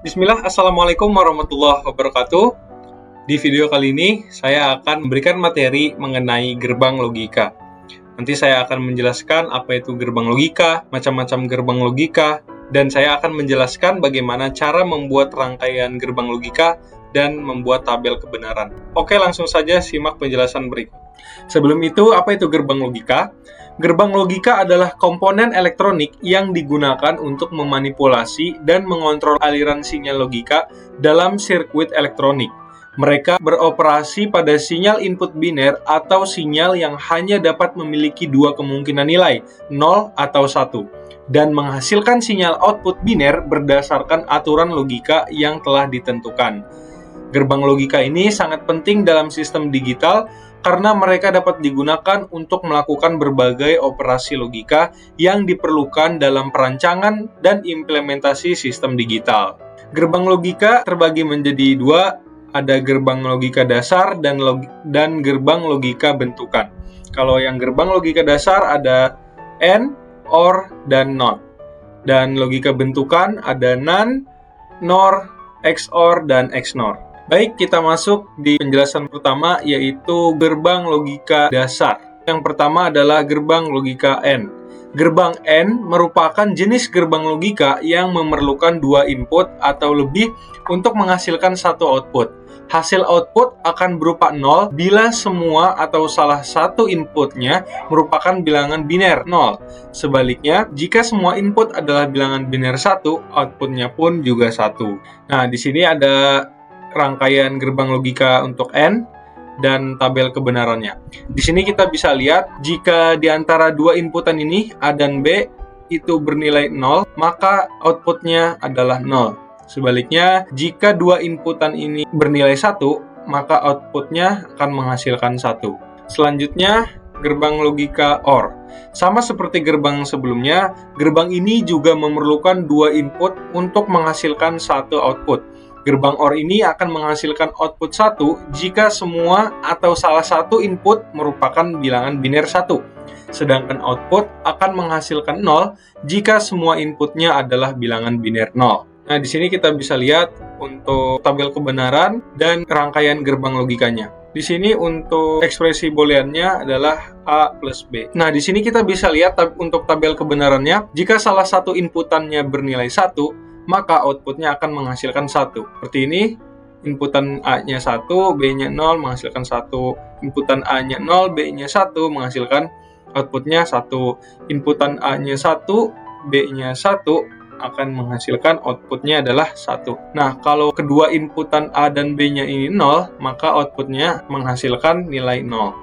Bismillah, Assalamualaikum warahmatullahi wabarakatuh. Di video kali ini, saya akan memberikan materi mengenai gerbang logika. Nanti saya akan menjelaskan apa itu gerbang logika, macam-macam gerbang logika, dan saya akan menjelaskan bagaimana cara membuat rangkaian gerbang logika dan membuat tabel kebenaran. Oke, langsung saja simak penjelasan berikut. Sebelum itu, apa itu gerbang logika? Gerbang logika adalah komponen elektronik yang digunakan untuk memanipulasi dan mengontrol aliran sinyal logika dalam sirkuit elektronik. Mereka beroperasi pada sinyal input biner atau sinyal yang hanya dapat memiliki dua kemungkinan nilai, 0 atau 1, dan menghasilkan sinyal output biner berdasarkan aturan logika yang telah ditentukan. Gerbang logika ini sangat penting dalam sistem digital karena mereka dapat digunakan untuk melakukan berbagai operasi logika yang diperlukan dalam perancangan dan implementasi sistem digital. Gerbang logika terbagi menjadi dua, ada gerbang logika dasar dan gerbang logika bentukan. Kalau yang gerbang logika dasar ada AND, OR, dan NOT. Dan logika bentukan ada NAND, NOR, XOR, dan XNOR. Baik, kita masuk di penjelasan pertama, yaitu gerbang logika dasar. Yang pertama adalah gerbang logika AND. Gerbang AND merupakan jenis gerbang logika yang memerlukan dua input atau lebih untuk menghasilkan satu output. Hasil output akan berupa 0 bila semua atau salah satu inputnya merupakan bilangan biner 0. Sebaliknya, jika semua input adalah bilangan biner 1, outputnya pun juga 1. Nah, di sini ada rangkaian gerbang logika untuk AND dan tabel kebenarannya. Di sini kita bisa lihat jika di antara dua inputan ini A dan B itu bernilai 0, maka outputnya adalah 0. Sebaliknya, jika dua inputan ini bernilai 1, maka outputnya akan menghasilkan 1. Selanjutnya, gerbang logika OR. Sama seperti gerbang sebelumnya, gerbang ini juga memerlukan dua input untuk menghasilkan satu output. Gerbang OR ini akan menghasilkan output 1 jika semua atau salah satu input merupakan bilangan biner 1. Sedangkan output akan menghasilkan 0 jika semua inputnya adalah bilangan biner 0. Nah, di sini kita bisa lihat untuk tabel kebenaran dan rangkaian gerbang logikanya. Di sini untuk ekspresi booleannya adalah A plus B. Nah, di sini kita bisa lihat untuk tabel kebenarannya, jika salah satu inputannya bernilai 1, maka outputnya akan menghasilkan 1. Seperti ini, inputan A-nya 1, B-nya 0, menghasilkan 1. Inputan A-nya 0, B-nya 1, menghasilkan outputnya 1. Inputan A-nya 1, B-nya 1, akan menghasilkan outputnya adalah 1. Nah, kalau kedua inputan A dan B-nya ini 0, maka outputnya menghasilkan nilai 0.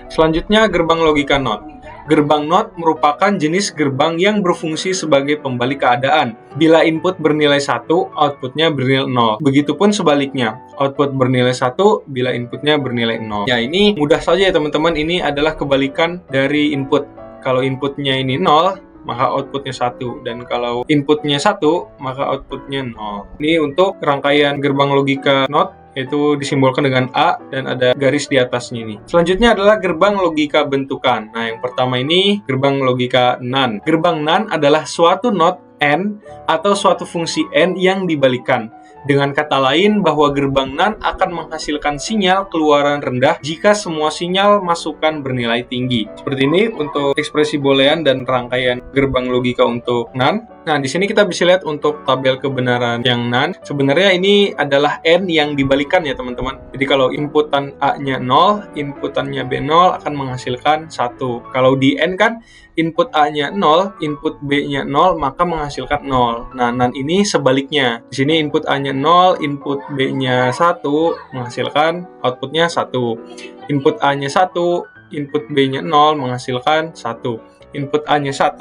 Selanjutnya, gerbang logika NOT. Gerbang NOT merupakan jenis gerbang yang berfungsi sebagai pembalik keadaan. Bila input bernilai 1, outputnya bernilai 0. Begitupun sebaliknya, output bernilai 1 bila inputnya bernilai 0. Ya, ini mudah saja ya teman-teman, ini adalah kebalikan dari input. Kalau inputnya ini 0, maka outputnya 1. Dan kalau inputnya 1, maka outputnya 0. Ini untuk rangkaian gerbang logika NOT, itu disimbolkan dengan A dan ada garis di atasnya ini. Selanjutnya adalah gerbang logika bentukan. Nah, yang pertama ini gerbang logika NAND. Gerbang NAND adalah suatu not AND atau suatu fungsi AND yang dibalikan. Dengan kata lain, bahwa gerbang NAND akan menghasilkan sinyal keluaran rendah jika semua sinyal masukan bernilai tinggi. Seperti ini untuk ekspresi boolean dan rangkaian gerbang logika untuk NAND. Nah, di sini kita bisa lihat untuk tabel kebenaran yang NAND. Sebenarnya ini adalah AND yang dibalikan ya teman-teman. Jadi kalau inputan A-nya 0, inputannya B0 akan menghasilkan 1. Kalau di AND kan input A-nya 0, input B-nya 0, maka menghasilkan 0. Nah, NAND ini sebaliknya. Di sini input A-nya 0, input B-nya 1, menghasilkan outputnya 1. Input A-nya 1, input B-nya 0, menghasilkan 1. Input A-nya 1,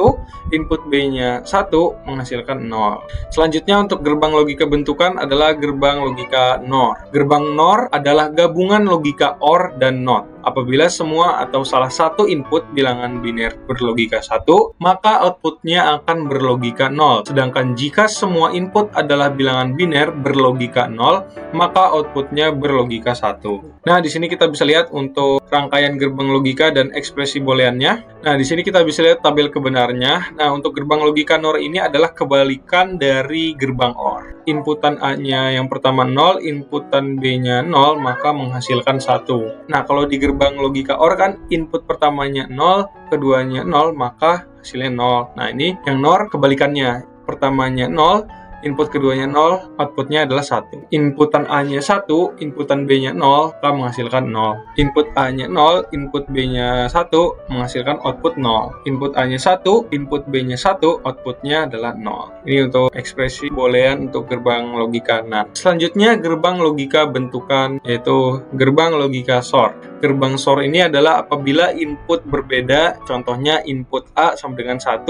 input B-nya 1, menghasilkan 0. Selanjutnya untuk gerbang logika bentukan adalah gerbang logika NOR. Gerbang NOR adalah gabungan logika OR dan NOT. Apabila semua atau salah satu input bilangan biner berlogika 1, maka outputnya akan berlogika 0. Sedangkan jika semua input adalah bilangan biner berlogika 0, maka outputnya berlogika 1. Nah, di sini kita bisa lihat untuk rangkaian gerbang logika dan ekspresi booleannya. Nah, di sini kita bisa lihat tabel kebenarannya. Nah, untuk gerbang logika NOR ini adalah kebalikan dari gerbang OR. Inputan A-nya yang pertama 0, inputan B-nya 0, maka menghasilkan 1. Nah, kalau di gerbang logika OR kan input pertamanya 0, keduanya 0, maka hasilnya 0. Nah, ini yang NOR kebalikannya. Pertamanya 0, input keduanya 0, outputnya adalah 1. Inputan A-nya 1, inputan B-nya 0, maka menghasilkan 0. Input A-nya 0, input B-nya 1, menghasilkan output 0. Input A-nya 1, input B-nya 1, outputnya adalah 0. Ini untuk ekspresi boolean untuk gerbang logika NAND. Selanjutnya, gerbang logika bentukan, yaitu gerbang logika SOR. Gerbang SOR ini adalah apabila input berbeda, contohnya input A sama dengan 1,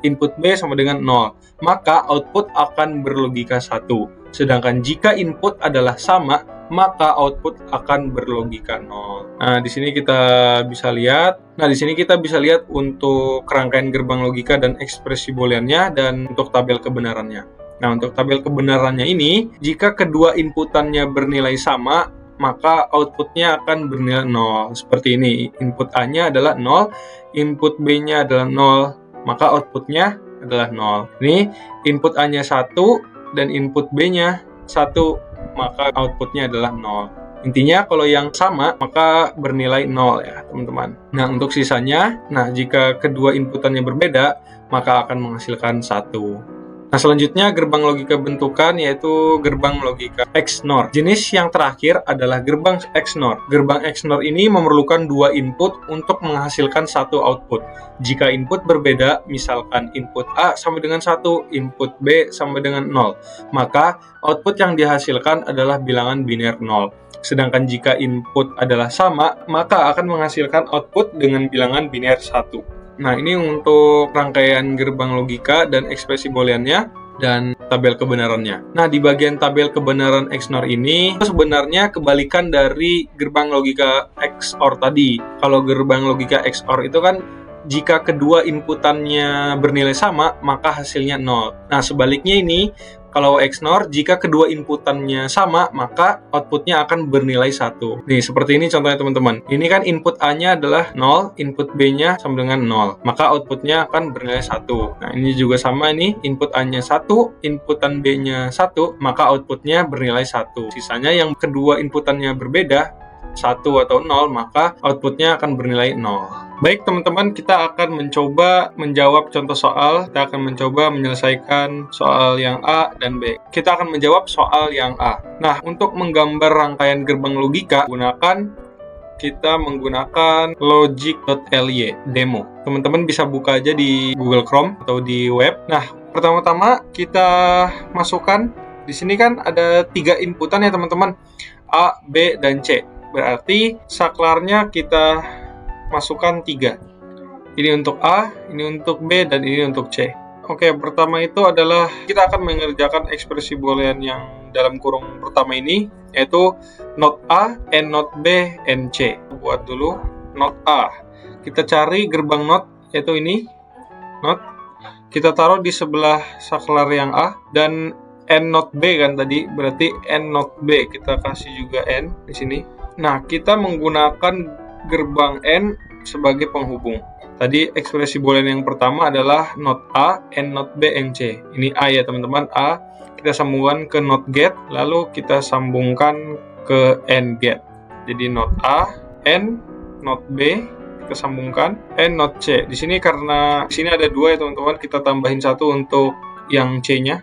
input B sama dengan 0, maka output akan berlogika 1. Sedangkan jika input adalah sama, maka output akan berlogika 0. Nah, di sini kita bisa lihat. Untuk rangkaian gerbang logika dan ekspresi booleannya dan untuk tabel kebenarannya. Nah, untuk tabel kebenarannya ini, jika kedua inputannya bernilai sama, maka outputnya akan bernilai 0. Seperti ini, input A-nya adalah 0, input B-nya adalah 0, maka outputnya adalah 0. Ini input A-nya 1 dan input B-nya 1, maka outputnya adalah 0. Intinya kalau yang sama maka bernilai 0 ya teman-teman. Nah, untuk sisanya, jika kedua inputannya berbeda, maka akan menghasilkan 1. Nah, selanjutnya gerbang logika bentukan yaitu gerbang logika XNOR. Jenis yang terakhir adalah gerbang XNOR. Gerbang XNOR ini memerlukan dua input untuk menghasilkan satu output. Jika input berbeda, misalkan input A sama dengan 1, input B sama dengan 0, maka output yang dihasilkan adalah bilangan biner 0. Sedangkan jika input adalah sama, maka akan menghasilkan output dengan bilangan biner 1. Nah, ini untuk rangkaian gerbang logika dan ekspresi booleannya dan tabel kebenarannya. Nah, di bagian tabel kebenaran XNOR ini sebenarnya kebalikan dari gerbang logika XOR tadi. Kalau gerbang logika XOR itu kan jika kedua inputannya bernilai sama, maka hasilnya 0. Nah, sebaliknya ini, kalau XNOR, jika kedua inputannya sama, maka outputnya akan bernilai 1. Nih, seperti ini contohnya teman-teman. Ini kan input A-nya adalah 0, input B-nya sama dengan 0. Maka outputnya akan bernilai 1. Nah, ini juga sama nih, input A-nya 1, inputan B-nya 1, maka outputnya bernilai 1. Sisanya yang kedua inputannya berbeda, 1 atau 0, maka outputnya akan bernilai 0. Baik teman-teman, kita akan mencoba menjawab contoh soal. Kita akan mencoba menyelesaikan soal yang A dan B. Kita akan menjawab soal yang A. Nah, untuk menggambar rangkaian gerbang logika, kita menggunakan logic.ly demo. Teman-teman bisa buka aja di Google Chrome atau di web. Nah, pertama-tama kita masukkan, di sini kan ada 3 inputan ya teman-teman, A, B, dan C. Berarti saklarnya kita masukkan 3. Ini untuk A, ini untuk B, dan ini untuk C. Oke, pertama itu adalah kita akan mengerjakan ekspresi boolean yang dalam kurung pertama ini, yaitu not A, and not B, and C. Buat dulu not A. Kita cari gerbang not, yaitu ini, not. Kita taruh di sebelah saklar yang A, dan and not B kan tadi, berarti and not B. Kita kasih juga N di sini. Nah, kita menggunakan gerbang N sebagai penghubung. Tadi ekspresi boolean yang pertama adalah not A, and not B, and C. Ini A ya teman-teman, A. Kita sambungkan ke not get, lalu kita sambungkan ke N get. Jadi not A, N, not B, kita sambungkan, and not C. Di sini karena di sini ada 2 ya teman-teman, kita tambahin 1 untuk yang C-nya.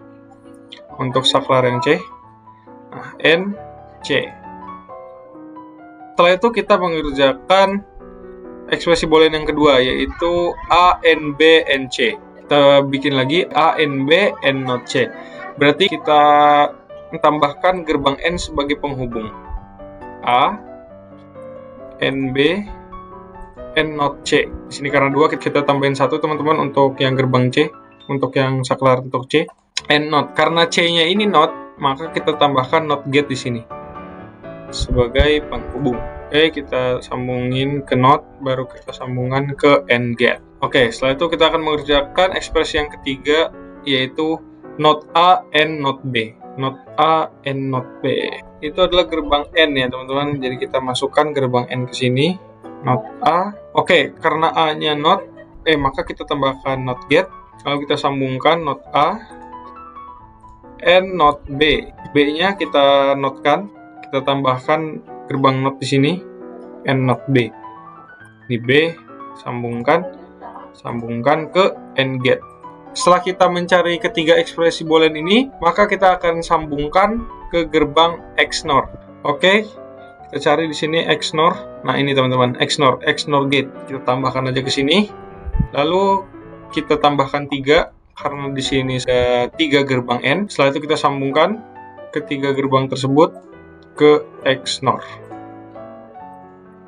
Untuk saklar yang C. Nah, N, C. Setelah itu kita mengerjakan ekspresi boolean yang kedua, yaitu A, N, B, N, C. Kita bikin lagi A, N, B, N, not C. Berarti kita tambahkan gerbang N sebagai penghubung. A, N, B, N, not C. Di sini karena 2, kita tambahin 1 teman-teman untuk yang gerbang C, untuk yang saklar untuk C. N, not. Karena C-nya ini not, maka kita tambahkan not get di sini sebagai penghubung. Oke, kita sambungin ke not, baru kita sambungan ke AND gate. Oke, setelah itu kita akan mengerjakan ekspresi yang ketiga, yaitu not A and not B. Not A and not B. Itu adalah gerbang N ya teman-teman. Jadi kita masukkan gerbang N ke sini. Not A. Oke, karena A-nya not, maka kita tambahkan not get. Lalu kita sambungkan not A and not B. B-nya kita notkan. Kita tambahkan gerbang not di sini and not B. Ini B, sambungkan ke AND gate. Setelah kita mencari ketiga ekspresi boolean ini, maka kita akan sambungkan ke gerbang XNOR. Oke, kita cari di sini XNOR. Nah, ini teman-teman, XNOR gate. Kita tambahkan aja ke sini. Lalu kita tambahkan 3 karena di sini ada 3 gerbang N. Setelah itu kita sambungkan ketiga gerbang tersebut ke XNOR.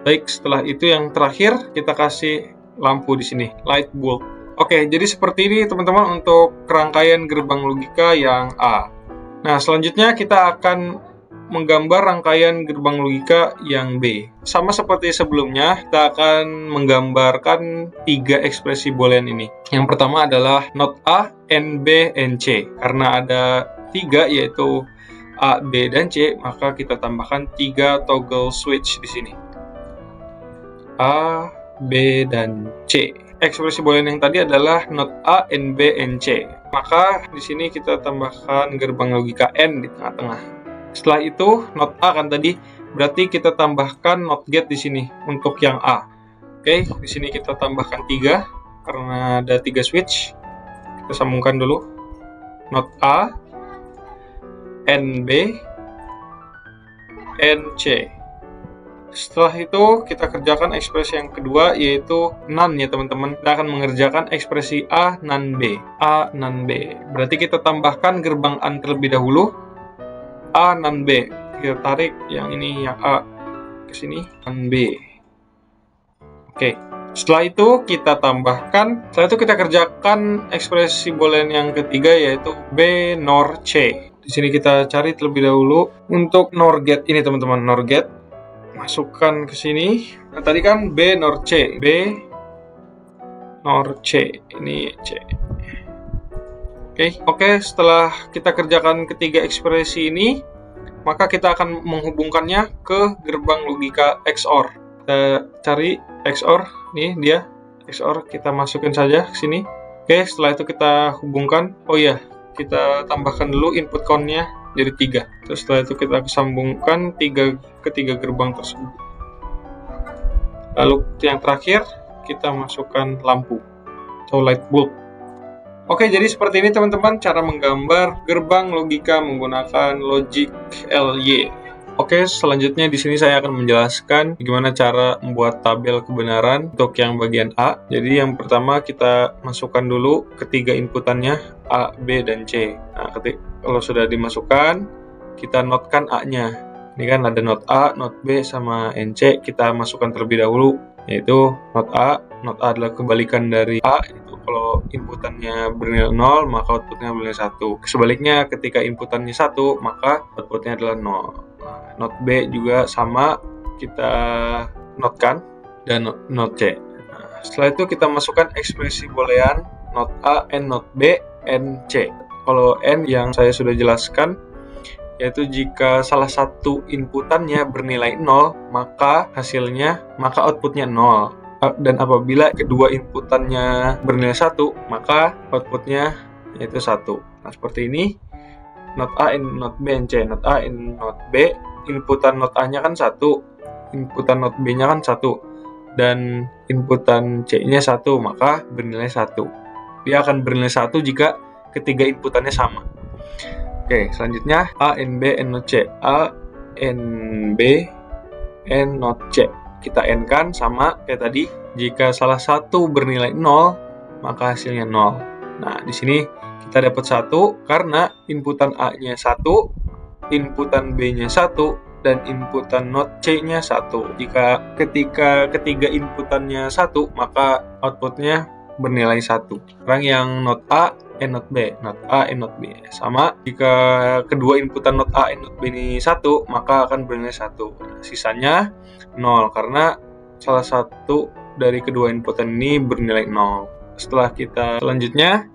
Baik, setelah itu yang terakhir kita kasih lampu di sini, light bulb. Oke, jadi seperti ini teman-teman untuk rangkaian gerbang logika yang A. Nah, selanjutnya kita akan menggambar rangkaian gerbang logika yang B. Sama seperti sebelumnya, kita akan menggambarkan 3 ekspresi boolean ini. Yang pertama adalah not A, N, B, and C. Karena ada 3 yaitu A, B, dan C, maka kita tambahkan 3 toggle switch di sini. A, B, dan C. Ekspresi boolean yang tadi adalah not A, N, B, and C. Maka di sini kita tambahkan gerbang logika N di tengah-tengah. Setelah itu not A kan tadi, berarti kita tambahkan not get di sini untuk yang A. Oke, di sini kita tambahkan 3 karena ada 3 switch. Kita sambungkan dulu not A, N, B, N, C. Setelah itu kita kerjakan ekspresi yang kedua yaitu NaN ya teman-teman. Kita akan mengerjakan ekspresi A NaN B. A NaN B. Berarti kita tambahkan gerbang AND terlebih dahulu. A NaN B. Kita tarik yang ini yang A ke sini NaN B. Oke. Setelah itu kita tambahkan, setelah itu kita kerjakan ekspresi boolean yang ketiga yaitu B NOR C. Di sini kita cari terlebih dahulu untuk NOR get ini teman-teman, NOR get. Masukkan ke sini. Nah, tadi kan B NOR C. B NOR C. Ini C. Oke, setelah kita kerjakan ketiga ekspresi ini, maka kita akan menghubungkannya ke gerbang logika XOR. Kita cari XOR, nih dia XOR, kita masukkan saja ke sini. Oke, setelah itu kita hubungkan. Oh iya, kita tambahkan dulu input count-nya jadi 3. Terus setelah itu kita sambungkan ketiga gerbang tersebut. Lalu yang terakhir kita masukkan lampu atau light bulb. Oke, jadi seperti ini teman-teman cara menggambar gerbang logika menggunakan logic LY. Oke, selanjutnya di sini saya akan menjelaskan bagaimana cara membuat tabel kebenaran untuk yang bagian A. Jadi yang pertama kita masukkan dulu ketiga inputannya A, B, dan C. Nah, kalau sudah dimasukkan, kita notkan A-nya. Ini kan ada not A, not B, sama NC. Kita masukkan terlebih dahulu, yaitu not A. Not A adalah kebalikan dari A. Itu kalau inputannya bernilai 0, maka outputnya bernilai 1. Sebaliknya, ketika inputannya 1, maka outputnya adalah 0. Not B juga sama, kita notkan, dan not C. Nah, setelah itu kita masukkan ekspresi boolean not A, N, not B, N, C. Kalau N yang saya sudah jelaskan, yaitu jika salah satu inputannya bernilai 0, maka outputnya 0. Dan apabila kedua inputannya bernilai 1, maka outputnya yaitu 1. Nah, seperti ini. Not A, N, not B, N, C. Not A, N, not B. Inputan not A-nya kan 1. Inputan not B-nya kan 1. Dan inputan C-nya 1, maka bernilai 1. Dia akan bernilai 1 jika ketiga inputannya sama. Oke, selanjutnya A, N, B, N, not C. A, N, B, N, not C. Kita N-kan sama kayak tadi. Jika salah satu bernilai 0, maka hasilnya 0. Nah, di sini kita dapat 1 karena inputan A-nya 1, inputan B-nya 1, dan inputan not C-nya 1. Jika ketika ketiga inputannya 1, maka outputnya bernilai 1. Sekarang yang not A and not B, not A and not B. Sama, jika kedua inputan not A and not B ini 1, maka akan bernilai 1. Sisanya 0, karena salah satu dari kedua inputan ini bernilai 0. Setelah kita selanjutnya,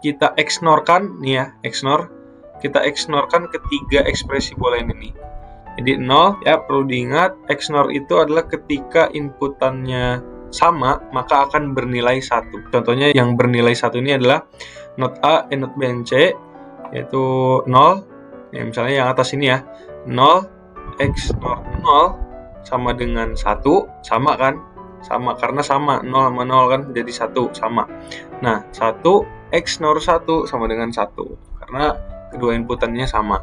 kita XNOR-kan, nih ya, XNOR. Kita XNOR-kan ketiga ekspresi boolean ini. Jadi 0, ya perlu diingat, XNOR itu adalah ketika inputannya sama, maka akan bernilai 1. Contohnya yang bernilai 1 ini adalah not A and not B and C, yaitu 0. Ya, misalnya yang atas ini ya, 0 XNOR 0 sama dengan 1, sama kan? Sama, karena sama, 0 sama 0 kan, jadi 1, sama. Nah, 1 XNOR 1 sama dengan 1, karena kedua inputannya sama.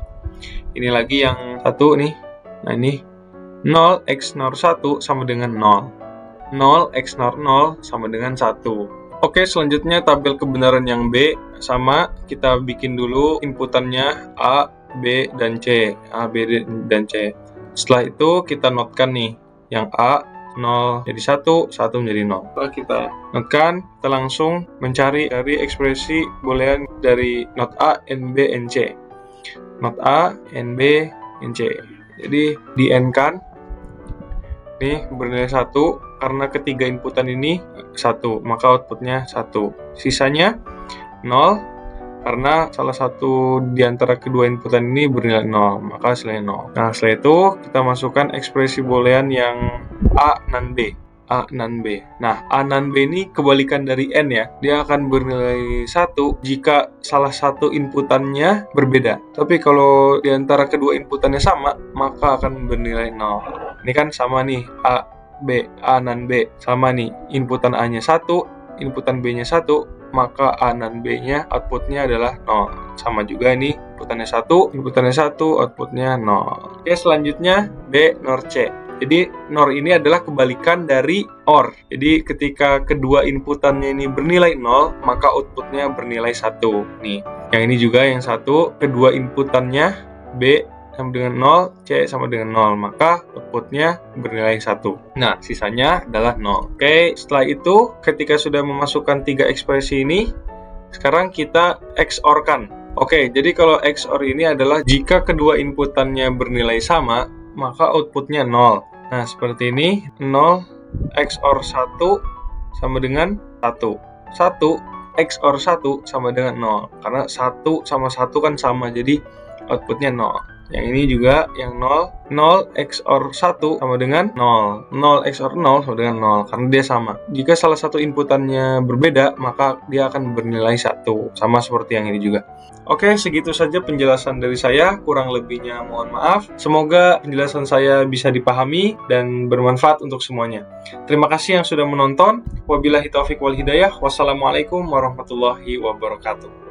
Ini lagi yang 1 nih, nah ini 0 XNOR 1 sama dengan 0. 0 XNOR 0 sama dengan 1. Oke, selanjutnya tabel kebenaran yang B. Sama, kita bikin dulu inputannya A, B, dan C. A, B, dan C. Setelah itu kita notkan nih, yang A 0 jadi 1, 1 menjadi 0. Setelah kita notkan, kita langsung mencari ekspresi boolean dari not A, and B, and C. Not A, and B, and C. Jadi di N kan, ini bernilai 1, karena ketiga inputan ini 1, maka outputnya 1. Sisanya 0, karena salah satu di antara kedua inputan ini bernilai 0, maka hasilnya 0. Nah, setelah itu kita masukkan ekspresi boolean yang A nan B. A nan B. Nah, A nan B ini kebalikan dari N ya. Dia akan bernilai 1 jika salah satu inputannya berbeda. Tapi kalau di antara kedua inputannya sama, maka akan bernilai 0. Ini kan sama nih, A, B, A nan B. Sama nih, inputan A-nya 1, inputan B-nya 1, maka A nan B-nya outputnya adalah 0. Sama juga ini, inputannya 1, outputnya 0. Oke, selanjutnya B NOR C. Jadi NOR ini adalah kebalikan dari OR. Jadi ketika kedua inputannya ini bernilai 0, maka outputnya bernilai 1. Nih, yang ini juga yang 1, kedua inputannya B sama dengan 0, C sama dengan 0, maka outputnya bernilai 1. Nah, sisanya adalah 0. Oke, setelah itu ketika sudah memasukkan 3 ekspresi ini, sekarang kita XOR-kan. Oke, jadi kalau XOR ini adalah jika kedua inputannya bernilai sama, maka outputnya 0. Nah, seperti ini, 0 XOR 1 sama dengan 1. 1 XOR 1 sama dengan 0. Karena 1 sama 1 kan sama, jadi outputnya 0. Yang ini juga yang 0, 0 XOR 1 sama dengan 0. 0 XOR 0 sama dengan 0, karena dia sama. Jika salah satu inputannya berbeda, maka dia akan bernilai 1, sama seperti yang ini juga. Oke, segitu saja penjelasan dari saya, kurang lebihnya mohon maaf. Semoga penjelasan saya bisa dipahami dan bermanfaat untuk semuanya. Terima kasih yang sudah menonton. Wabillahi taufiq wal hidayah. Wassalamualaikum warahmatullahi wabarakatuh.